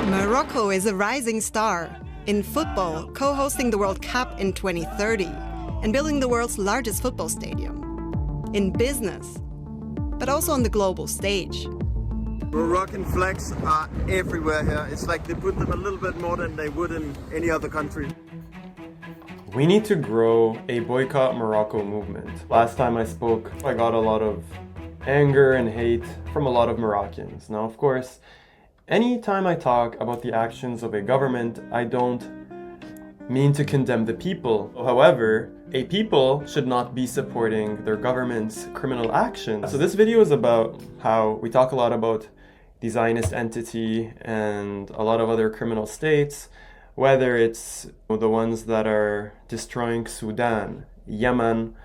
Morocco is a rising star in football, co-hosting the World Cup in 2030 and building the world's largest football stadium. In business, but also on the global stage. Moroccan flags are everywhere here. It's like they put them a little bit more than they would in any other country. We need to grow a boycott Morocco movement. Last time I spoke, I got a lot of anger and hate from a lot of Moroccans. Now, of course, anytime I talk about the actions of a government, I don't mean to condemn the people. However, a people should not be supporting their government's criminal actions. So this video is about how we talk a lot about the Zionist entity and a lot of other criminal states, whether it's the ones that are destroying Sudan, Yemen,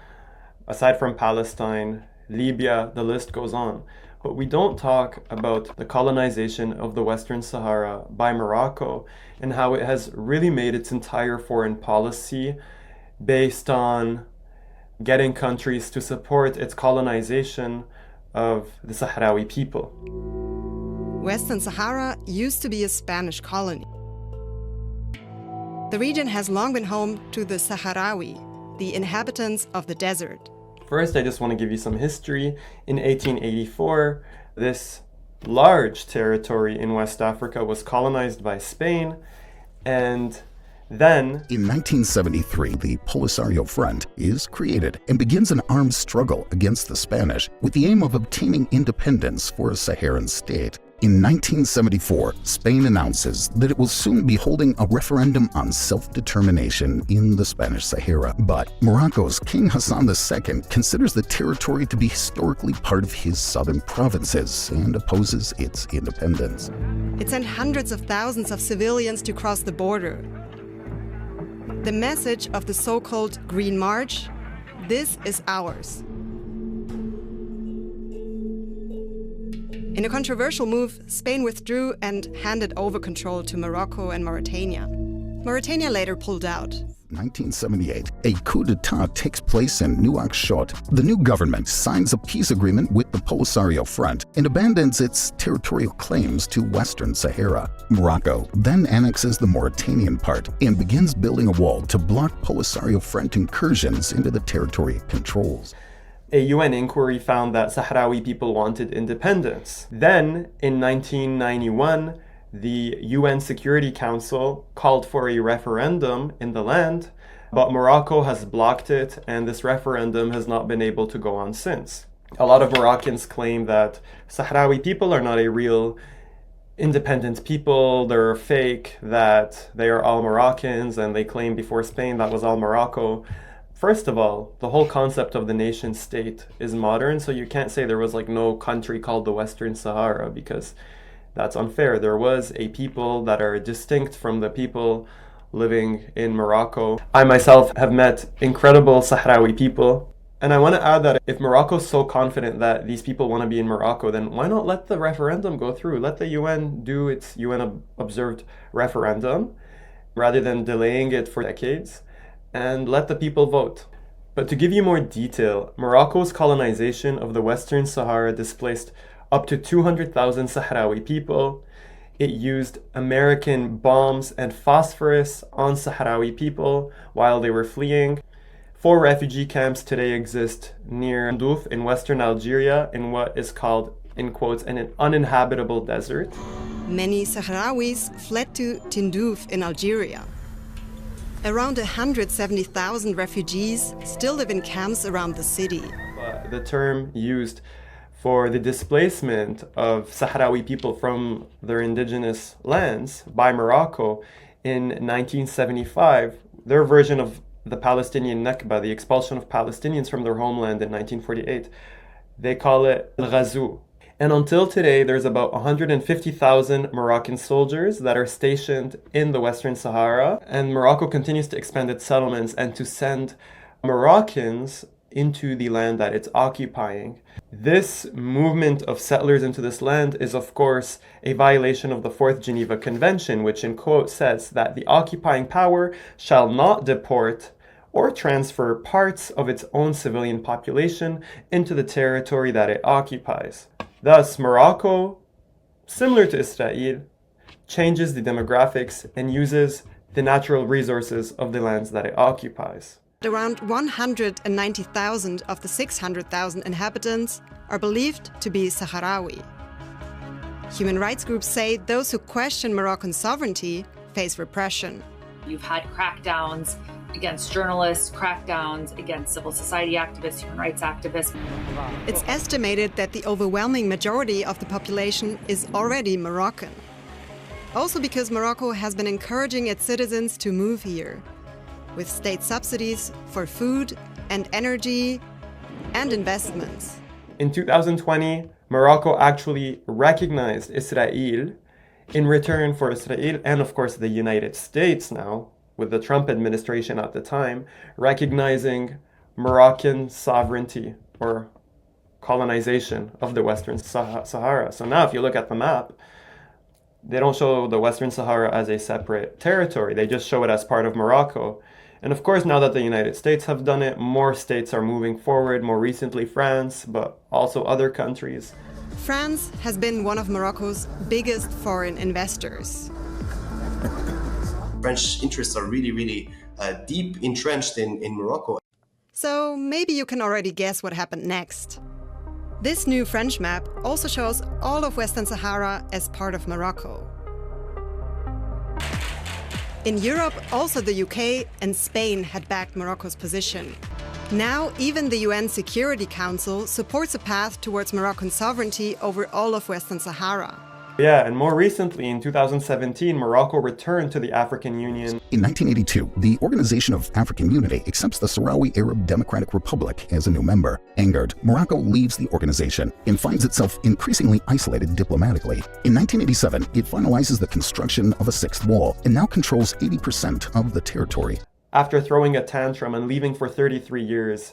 aside from Palestine, Libya, the list goes on. But we don't talk about the colonization of the Western Sahara by Morocco and how it has really made its entire foreign policy based on getting countries to support its colonization of the Sahrawi people. Western Sahara used to be a Spanish colony. The region has long been home to the Sahrawi, the inhabitants of the desert. First, I just want to give you some history. In 1884, this large territory in West Africa was colonized by Spain, and then in 1973, the Polisario Front is created and begins an armed struggle against the Spanish with the aim of obtaining independence for a Saharan state. In 1974, Spain announces that it will soon be holding a referendum on self-determination in the Spanish Sahara. But Morocco's King Hassan II considers the territory to be historically part of his southern provinces and opposes its independence. It sent hundreds of thousands of civilians to cross the border. The message of the so-called Green March: this is ours. In a controversial move, Spain withdrew and handed over control to Morocco and Mauritania. Mauritania later pulled out. 1978, a coup d'etat takes place in Nouakchott. The new government signs a peace agreement with the Polisario Front and abandons its territorial claims to Western Sahara. Morocco then annexes the Mauritanian part and begins building a wall to block Polisario Front incursions into the territory it controls. A UN inquiry found that Sahrawi people wanted independence. Then, in 1991, the UN Security Council called for a referendum in the land, but Morocco has blocked it, and this referendum has not been able to go on since. A lot of Moroccans claim that Sahrawi people are not a real independent people, they're fake, that they are all Moroccans, and they claim before Spain that was all Morocco. First of all, the whole concept of the nation state is modern, so you can't say there was like no country called the Western Sahara, because that's unfair. There was a people that are distinct from the people living in Morocco. I myself have met incredible Sahrawi people, and I want to add that if Morocco's so confident that these people want to be in Morocco, then why not let the referendum go through? Let the UN do its UN-observed referendum, rather than delaying it for decades, and let the people vote. But to give you more detail, Morocco's colonization of the Western Sahara displaced up to 200,000 Sahrawi people. It used American bombs and phosphorus on Sahrawi people while they were fleeing. 4 refugee camps today exist near Tindouf in western Algeria in what is called, in quotes, an uninhabitable desert. Many Sahrawis fled to Tindouf in Algeria. Around 170,000 refugees still live in camps around the city. The term used for the displacement of Sahrawi people from their indigenous lands by Morocco in 1975, their version of the Palestinian Nakba, the expulsion of Palestinians from their homeland in 1948, they call it al-Ghazou. And until today, there's about 150,000 Moroccan soldiers that are stationed in the Western Sahara. And Morocco continues to expand its settlements and to send Moroccans into the land that it's occupying. This movement of settlers into this land is, of course, a violation of the 4th Geneva Convention, which in quote says that the occupying power shall not deport or transfer parts of its own civilian population into the territory that it occupies. Thus, Morocco, similar to Israel, changes the demographics, and uses the natural resources of the lands that it occupies. Around 190,000 of the 600,000 inhabitants are believed to be Sahrawi. Human rights groups say those who question Moroccan sovereignty face repression. You've had crackdowns against journalists, crackdowns against civil society activists, human rights activists. It's estimated that the overwhelming majority of the population is already Moroccan. Also because Morocco has been encouraging its citizens to move here, with state subsidies for food and energy and investments. In 2020, Morocco actually recognized Israel in return for Israel and, of course, the United States now, with the Trump administration at the time, recognizing Moroccan sovereignty or colonization of the Western Sahara. So now if you look at the map, they don't show the Western Sahara as a separate territory. They just show it as part of Morocco. And of course, now that the United States have done it, more states are moving forward, more recently France, but also other countries. France has been one of Morocco's biggest foreign investors. French interests are really deep entrenched in Morocco. So maybe you can already guess what happened next. This new French map also shows all of Western Sahara as part of Morocco. In Europe, also the UK and Spain had backed Morocco's position. Now, even the UN Security Council supports a path towards Moroccan sovereignty over all of Western Sahara. Yeah, and more recently, in 2017, Morocco returned to the African Union. In 1982, the Organization of African Unity accepts the Sahrawi Arab Democratic Republic as a new member. Angered, Morocco leaves the organization and finds itself increasingly isolated diplomatically. In 1987, it finalizes the construction of a sixth wall and now controls 80% of the territory. After throwing a tantrum and leaving for 33 years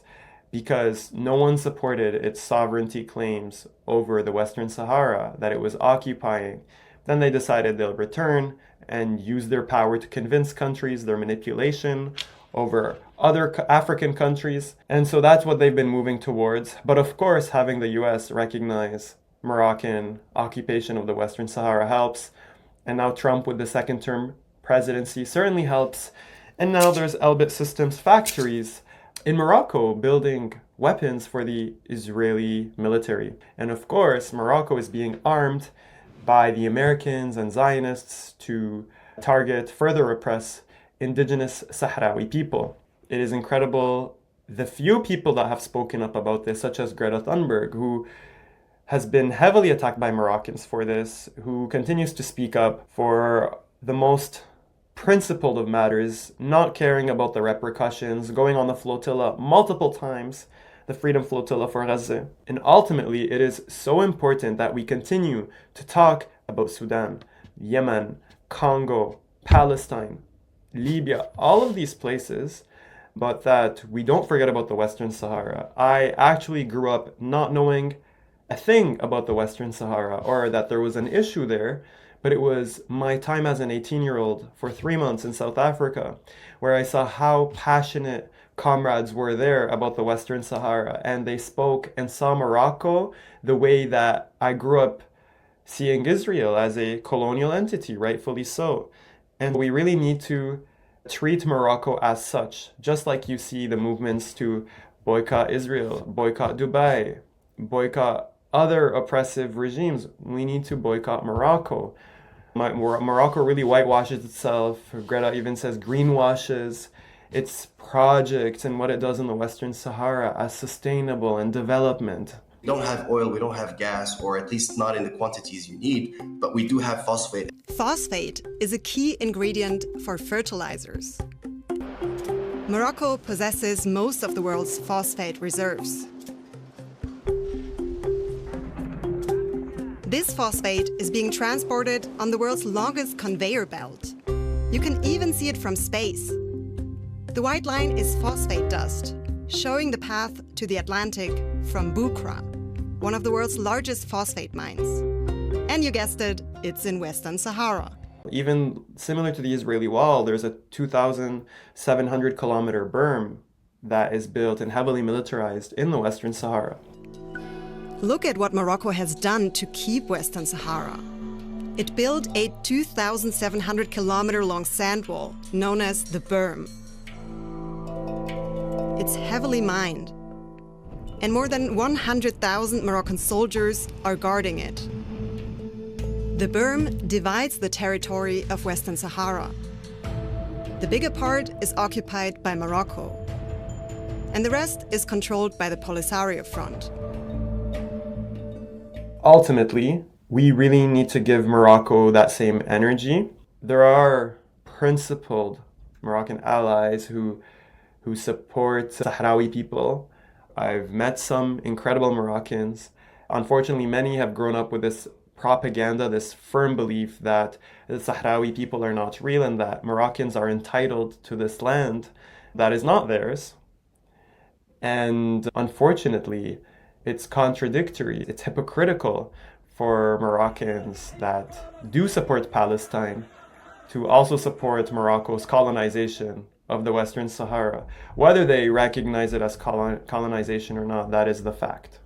because no one supported its sovereignty claims over the Western Sahara that it was occupying, then they decided they'll return and use their power to convince countries their manipulation over other African countries. And so that's what they've been moving towards. But of course, having the US recognize Moroccan occupation of the Western Sahara helps. And now Trump with the second term presidency certainly helps. And now there's Elbit Systems factories in Morocco building weapons for the Israeli military. And of course, Morocco is being armed by the Americans and Zionists to target, further repress Indigenous Sahrawi people. It is incredible the few people that have spoken up about this, such as Greta Thunberg, who has been heavily attacked by Moroccans for this, who continues to speak up for the most principled of matters, not caring about the repercussions, going on the flotilla multiple times, the Freedom Flotilla for Gaza. And ultimately, it is so important that we continue to talk about Sudan, Yemen, Congo, Palestine, Libya, all of these places, but that we don't forget about the Western Sahara. I actually grew up not knowing a thing about the Western Sahara or that there was an issue there. But it was my time as an 18-year-old for 3 months in South Africa, where I saw how passionate comrades were there about the Western Sahara. And they spoke and saw Morocco the way that I grew up seeing Israel, as a colonial entity, rightfully so. And we really need to treat Morocco as such, just like you see the movements to boycott Israel, boycott Dubai, boycott other oppressive regimes. We need to boycott Morocco. Morocco really whitewashes itself. Greta even says greenwashes its projects and what it does in the Western Sahara as sustainable and development. We don't have oil, we don't have gas, or at least not in the quantities you need, but we do have phosphate. Phosphate is a key ingredient for fertilizers. Morocco possesses most of the world's phosphate reserves. This phosphate is being transported on the world's longest conveyor belt. You can even see it from space. The white line is phosphate dust, showing the path to the Atlantic from Bukra, one of the world's largest phosphate mines. And you guessed it, it's in Western Sahara. Even similar to the Israeli wall, there's a 2,700 kilometer berm that is built and heavily militarized in the Western Sahara. Look at what Morocco has done to keep Western Sahara. It built a 2,700-kilometer-long sand wall known as the berm. It's heavily mined, and more than 100,000 Moroccan soldiers are guarding it. The berm divides the territory of Western Sahara. The bigger part is occupied by Morocco, and the rest is controlled by the Polisario Front. Ultimately, we really need to give Morocco that same energy. There are principled Moroccan allies who support Sahrawi people. I've met some incredible Moroccans. Unfortunately, many have grown up with this propaganda, this firm belief that the Sahrawi people are not real and that Moroccans are entitled to this land that is not theirs. And unfortunately, it's contradictory, it's hypocritical for Moroccans that do support Palestine to also support Morocco's colonization of the Western Sahara. Whether they recognize it as colonization or not, that is the fact.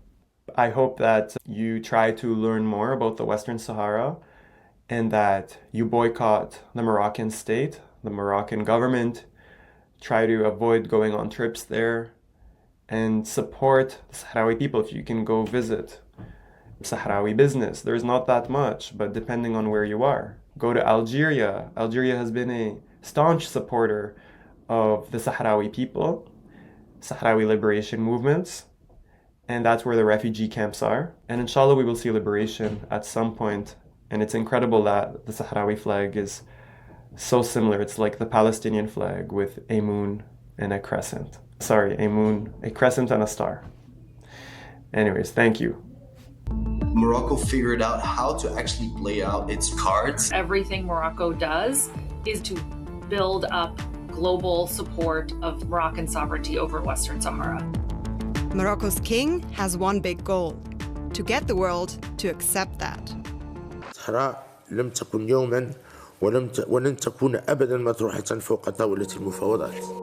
I hope that you try to learn more about the Western Sahara and that you boycott the Moroccan state, the Moroccan government, try to avoid going on trips there, and support the Sahrawi people. If you can go visit Sahrawi business, there's not that much, but depending on where you are. Go to Algeria. Algeria has been a staunch supporter of the Sahrawi people, Sahrawi liberation movements, and that's where the refugee camps are. And inshallah, we will see liberation at some point. And it's incredible that the Sahrawi flag is so similar. It's like the Palestinian flag with a moon and a crescent. Sorry, a moon, a crescent and a star. Anyways, thank you. Morocco figured out how to actually play out its cards. Everything Morocco does is to build up global support of Moroccan sovereignty over Western Sahara. Morocco's king has one big goal: to get the world to accept that. الصحراء لم تكن يوما ولن تكون أبدا مطروحة فوق طاولة المفاوضات.